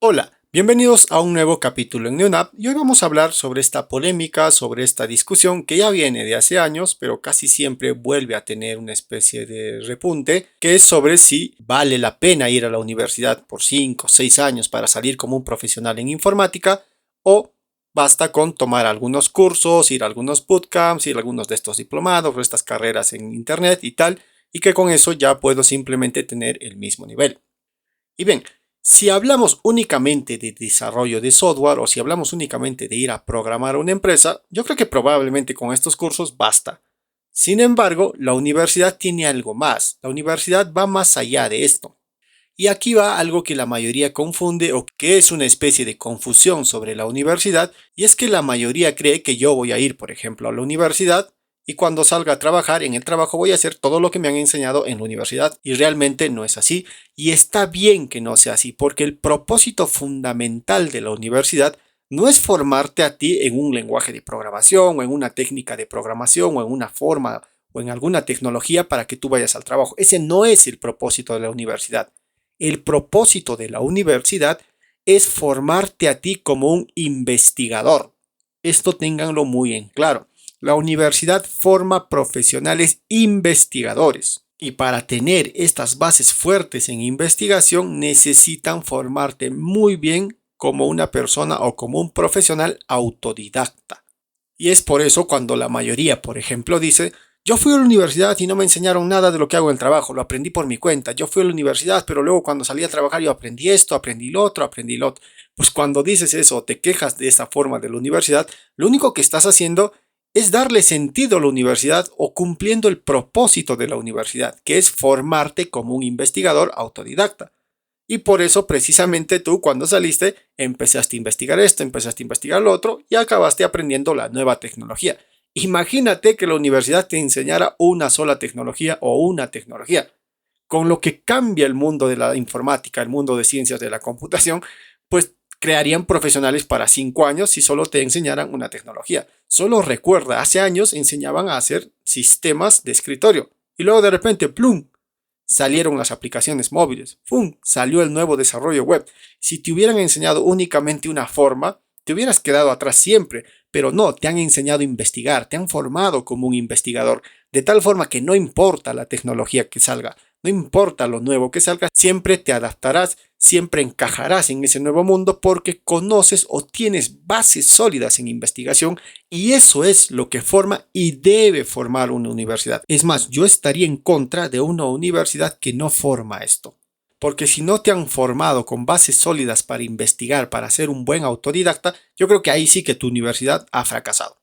Hola, bienvenidos a un nuevo capítulo en NeoNAP y hoy vamos a hablar sobre esta polémica, sobre esta discusión que ya viene de hace años, pero casi siempre vuelve a tener una especie de repunte, que es sobre si vale la pena ir a la universidad por 5 o 6 años para salir como un profesional en informática o basta con tomar algunos cursos, ir a algunos bootcamps, ir a algunos de estos diplomados o estas carreras en internet y tal, y que con eso ya puedo simplemente tener el mismo nivel. Y bien, si hablamos únicamente de desarrollo de software o si hablamos únicamente de ir a programar una empresa, yo creo que probablemente con estos cursos basta. Sin embargo, la universidad tiene algo más. La universidad va más allá de esto. Y aquí va algo que la mayoría confunde o que es una especie de confusión sobre la universidad, y es que la mayoría cree que yo voy a ir, por ejemplo, a la universidad y cuando salga a trabajar en el trabajo voy a hacer todo lo que me han enseñado en la universidad, y realmente no es así, y está bien que no sea así, porque el propósito fundamental de la universidad no es formarte a ti en un lenguaje de programación o en una técnica de programación o en una forma o en alguna tecnología para que tú vayas al trabajo. Ese no es el propósito de la universidad. El propósito de la universidad es formarte a ti como un investigador. Esto ténganlo muy en claro. La universidad forma profesionales investigadores. Y para tener estas bases fuertes en investigación necesitan formarte muy bien como una persona o como un profesional autodidacta. Y es por eso cuando la mayoría, por ejemplo, dice: yo fui a la universidad y no me enseñaron nada de lo que hago en el trabajo, lo aprendí por mi cuenta. Yo fui a la universidad, pero luego cuando salí a trabajar yo aprendí esto, aprendí lo otro, aprendí lo otro. Pues cuando dices eso o te quejas de esa forma de la universidad, lo único que estás haciendo es darle sentido a la universidad o cumpliendo el propósito de la universidad, que es formarte como un investigador autodidacta. Y por eso precisamente tú cuando saliste empezaste a investigar esto, empezaste a investigar lo otro y acabaste aprendiendo la nueva tecnología. Imagínate que la universidad te enseñara una sola tecnología o una tecnología. Con lo que cambia el mundo de la informática, el mundo de ciencias de la computación, pues crearían profesionales para 5 años si solo te enseñaran una tecnología. Solo recuerda, hace años enseñaban a hacer sistemas de escritorio y luego de repente, ¡plum!, salieron las aplicaciones móviles, ¡pum!, salió el nuevo desarrollo web. Si te hubieran enseñado únicamente una forma, te hubieras quedado atrás siempre, pero no, te han enseñado a investigar, te han formado como un investigador, de tal forma que no importa la tecnología que salga, no importa lo nuevo que salga, siempre te adaptarás, siempre encajarás en ese nuevo mundo porque conoces o tienes bases sólidas en investigación, y eso es lo que forma y debe formar una universidad. Es más, yo estaría en contra de una universidad que no forma esto. Porque si no te han formado con bases sólidas para investigar, para ser un buen autodidacta, yo creo que ahí sí que tu universidad ha fracasado.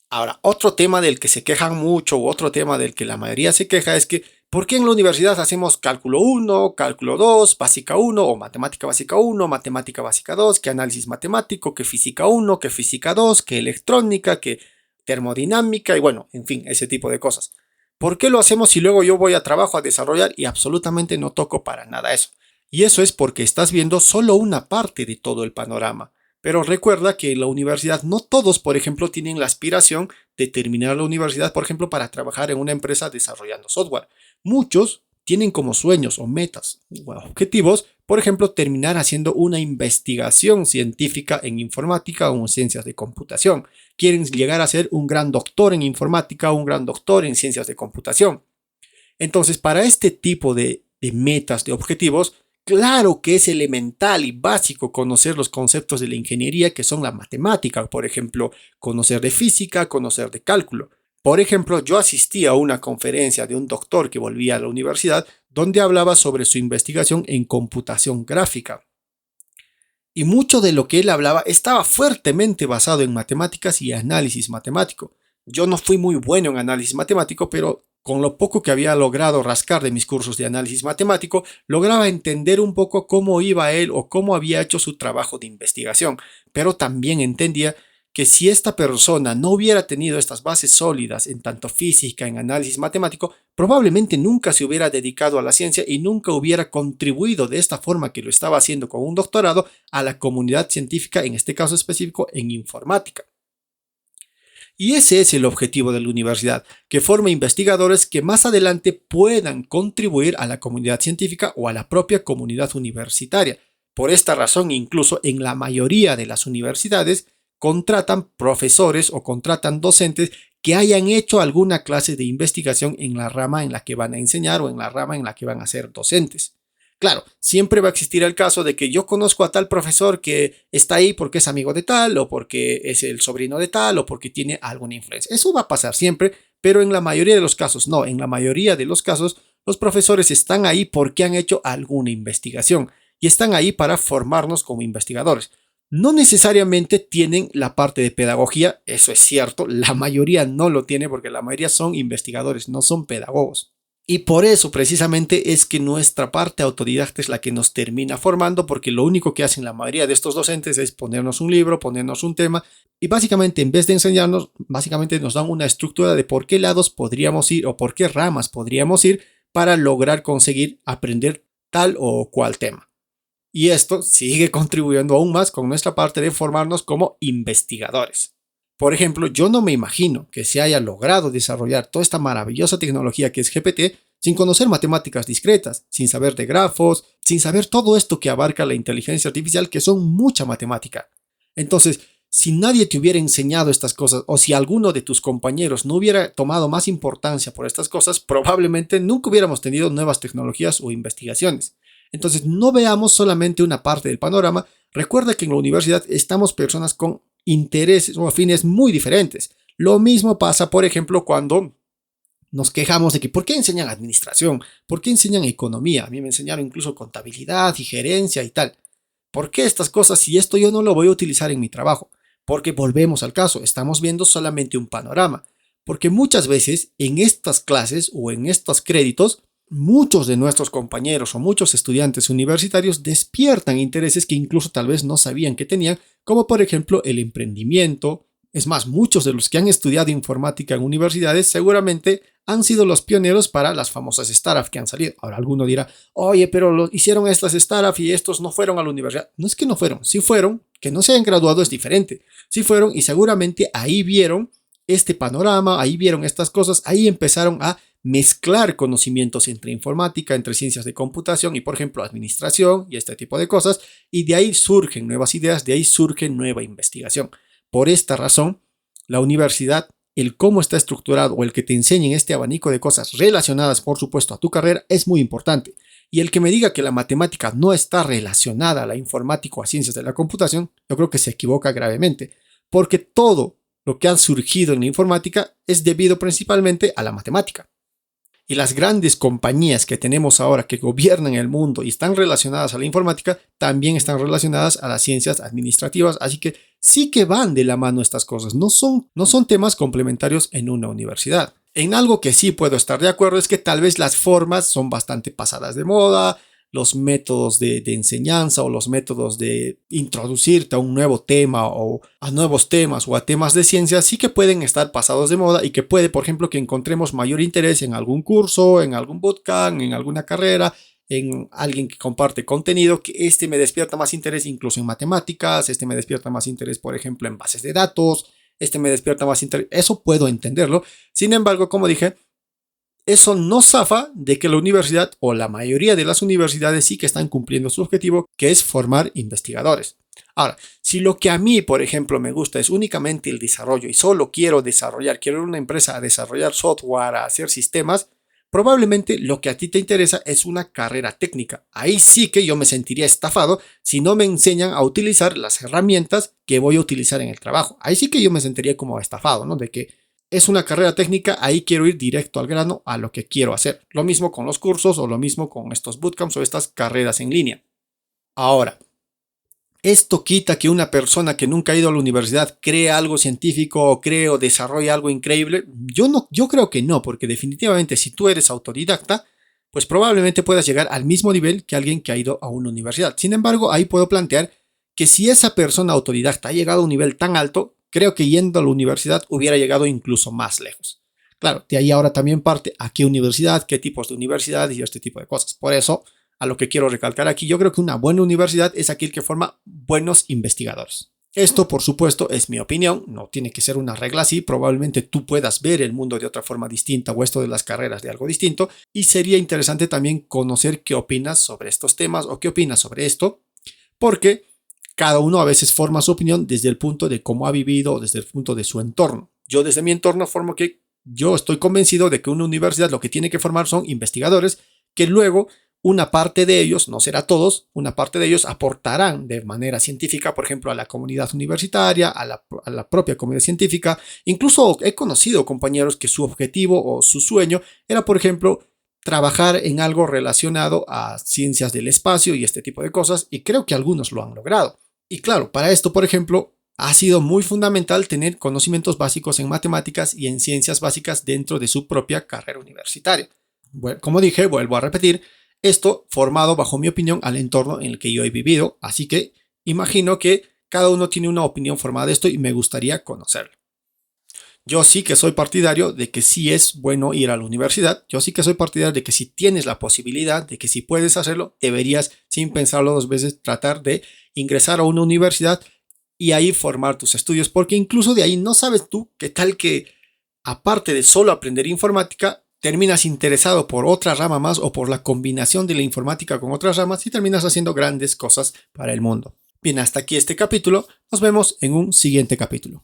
Ahora, otro tema del que se quejan mucho, u otro tema del que la mayoría se queja, es que ¿por qué en la universidad hacemos cálculo 1, cálculo 2, básica 1 o matemática básica 1, matemática básica 2, que análisis matemático, que física 1, que física 2, que electrónica, que termodinámica y bueno, en fin, ese tipo de cosas? ¿Por qué lo hacemos si luego yo voy a trabajo a desarrollar y absolutamente no toco para nada eso? Y eso es porque estás viendo solo una parte de todo el panorama. Pero recuerda que en la universidad no todos, por ejemplo, tienen la aspiración de terminar la universidad, por ejemplo, para trabajar en una empresa desarrollando software. Muchos tienen como sueños o metas o objetivos, por ejemplo, terminar haciendo una investigación científica en informática o en ciencias de computación. Quieren llegar a ser un gran doctor en informática o un gran doctor en ciencias de computación. Entonces, para este tipo de metas, de objetivos, claro que es elemental y básico conocer los conceptos de la ingeniería, que son la matemática, por ejemplo, conocer de física, conocer de cálculo. Por ejemplo, yo asistí a una conferencia de un doctor que volvía a la universidad donde hablaba sobre su investigación en computación gráfica. Y mucho de lo que él hablaba estaba fuertemente basado en matemáticas y análisis matemático. Yo no fui muy bueno en análisis matemático, pero con lo poco que había logrado rascar de mis cursos de análisis matemático, lograba entender un poco cómo iba él o cómo había hecho su trabajo de investigación. Pero también entendía que si esta persona no hubiera tenido estas bases sólidas en tanto física, en análisis matemático, probablemente nunca se hubiera dedicado a la ciencia y nunca hubiera contribuido de esta forma que lo estaba haciendo con un doctorado a la comunidad científica, en este caso específico en informática. Y ese es el objetivo de la universidad, que forme investigadores que más adelante puedan contribuir a la comunidad científica o a la propia comunidad universitaria. Por esta razón, incluso en la mayoría de las universidades, contratan profesores o contratan docentes que hayan hecho alguna clase de investigación en la rama en la que van a enseñar o en la rama en la que van a ser docentes. Claro, siempre va a existir el caso de que yo conozco a tal profesor que está ahí porque es amigo de tal, o porque es el sobrino de tal, o porque tiene alguna influencia. Eso va a pasar siempre, pero en la mayoría de los casos no. En la mayoría de los casos, los profesores están ahí porque han hecho alguna investigación y están ahí para formarnos como investigadores. No necesariamente tienen la parte de pedagogía, eso es cierto, la mayoría no lo tiene porque la mayoría son investigadores, no son pedagogos. Y por eso precisamente es que nuestra parte autodidacta es la que nos termina formando, porque lo único que hacen la mayoría de estos docentes es ponernos un libro, ponernos un tema y básicamente en vez de enseñarnos, básicamente nos dan una estructura de por qué lados podríamos ir o por qué ramas podríamos ir para lograr conseguir aprender tal o cual tema. Y esto sigue contribuyendo aún más con nuestra parte de formarnos como investigadores. Por ejemplo, yo no me imagino que se haya logrado desarrollar toda esta maravillosa tecnología que es GPT sin conocer matemáticas discretas, sin saber de grafos, sin saber todo esto que abarca la inteligencia artificial, que son mucha matemática. Entonces, si nadie te hubiera enseñado estas cosas o si alguno de tus compañeros no hubiera tomado más importancia por estas cosas, probablemente nunca hubiéramos tenido nuevas tecnologías o investigaciones. Entonces, no veamos solamente una parte del panorama. Recuerda que en la universidad estamos personas con intereses o fines muy diferentes. Lo mismo pasa, por ejemplo, cuando nos quejamos de que ¿por qué enseñan administración? ¿Por qué enseñan economía? A mí me enseñaron incluso contabilidad y gerencia y tal. ¿Por qué estas cosas si esto yo no lo voy a utilizar en mi trabajo? Porque volvemos al caso, estamos viendo solamente un panorama. Porque muchas veces en estas clases o en estos créditos, muchos de nuestros compañeros o muchos estudiantes universitarios despiertan intereses que incluso tal vez no sabían que tenían, como por ejemplo el emprendimiento. Es más, muchos de los que han estudiado informática en universidades seguramente han sido los pioneros para las famosas startups que han salido. Ahora alguno dirá, oye, pero lo hicieron estas startups y estos no fueron a la universidad. No es que no fueron, sí fueron, que no se hayan graduado es diferente. Sí fueron y seguramente ahí vieron este panorama, ahí vieron estas cosas, ahí empezaron a mezclar conocimientos entre informática, entre ciencias de computación y, por ejemplo, administración y este tipo de cosas, y de ahí surgen nuevas ideas, de ahí surge nueva investigación. Por esta razón, la universidad, el cómo está estructurado o el que te enseñen este abanico de cosas relacionadas, por supuesto, a tu carrera, es muy importante. Y el que me diga que la matemática no está relacionada a la informática o a ciencias de la computación, yo creo que se equivoca gravemente, porque todo lo que ha surgido en la informática es debido principalmente a la matemática. Y las grandes compañías que tenemos ahora que gobiernan el mundo y están relacionadas a la informática, también están relacionadas a las ciencias administrativas, así que sí que van de la mano estas cosas, no son temas complementarios en una universidad. En algo que sí puedo estar de acuerdo es que tal vez las formas son bastante pasadas de moda, los métodos de enseñanza o los métodos de introducirte a un nuevo tema o a nuevos temas o a temas de ciencia sí que pueden estar pasados de moda y que puede, por ejemplo, que encontremos mayor interés en algún curso, en algún bootcamp, en alguna carrera, en alguien que comparte contenido, que este me despierta más interés incluso en matemáticas, este me despierta más interés, por ejemplo, en bases de datos, este me despierta más interés, eso puedo entenderlo. Sin embargo, como dije, eso no zafa de que la universidad o la mayoría de las universidades sí que están cumpliendo su objetivo, que es formar investigadores. Ahora, si lo que a mí, por ejemplo, me gusta es únicamente el desarrollo y solo quiero desarrollar, quiero ir a una empresa a desarrollar software, a hacer sistemas, probablemente lo que a ti te interesa es una carrera técnica. Ahí sí que yo me sentiría estafado si no me enseñan a utilizar las herramientas que voy a utilizar en el trabajo. Ahí sí que yo me sentiría como estafado, ¿no? De que es una carrera técnica, ahí quiero ir directo al grano a lo que quiero hacer. Lo mismo con los cursos o lo mismo con estos bootcamps o estas carreras en línea. Ahora, esto quita que una persona que nunca ha ido a la universidad cree algo científico o cree o desarrolle algo increíble. Yo creo que no, porque definitivamente si tú eres autodidacta, pues probablemente puedas llegar al mismo nivel que alguien que ha ido a una universidad. Sin embargo, ahí puedo plantear que si esa persona autodidacta ha llegado a un nivel tan alto, creo que yendo a la universidad hubiera llegado incluso más lejos. Claro, de ahí ahora también parte a qué universidad, qué tipos de universidad y este tipo de cosas. Por eso, a lo que quiero recalcar aquí, yo creo que una buena universidad es aquel que forma buenos investigadores. Esto, por supuesto, es mi opinión, no tiene que ser una regla así, probablemente tú puedas ver el mundo de otra forma distinta o esto de las carreras de algo distinto, y sería interesante también conocer qué opinas sobre estos temas o qué opinas sobre esto, porque cada uno a veces forma su opinión desde el punto de cómo ha vivido, desde el punto de su entorno. Yo desde mi entorno formo que yo estoy convencido de que una universidad lo que tiene que formar son investigadores que luego una parte de ellos, no será todos, una parte de ellos aportarán de manera científica, por ejemplo, a la comunidad universitaria, a la propia comunidad científica. Incluso he conocido compañeros que su objetivo o su sueño era, por ejemplo, trabajar en algo relacionado a ciencias del espacio y este tipo de cosas, y creo que algunos lo han logrado. Y claro, para esto, por ejemplo, ha sido muy fundamental tener conocimientos básicos en matemáticas y en ciencias básicas dentro de su propia carrera universitaria. Bueno, como dije, vuelvo a repetir, esto formado, bajo mi opinión, al entorno en el que yo he vivido, así que imagino que cada uno tiene una opinión formada de esto y me gustaría conocerlo. Yo sí que soy partidario de que sí es bueno ir a la universidad, yo sí que soy partidario de que si tienes la posibilidad, de que si puedes hacerlo, deberías, sin pensarlo dos veces, tratar de ingresar a una universidad y ahí formar tus estudios, porque incluso de ahí no sabes tú qué tal que, aparte de solo aprender informática, terminas interesado por otra rama más o por la combinación de la informática con otras ramas y terminas haciendo grandes cosas para el mundo. Bien, hasta aquí este capítulo. Nos vemos en un siguiente capítulo.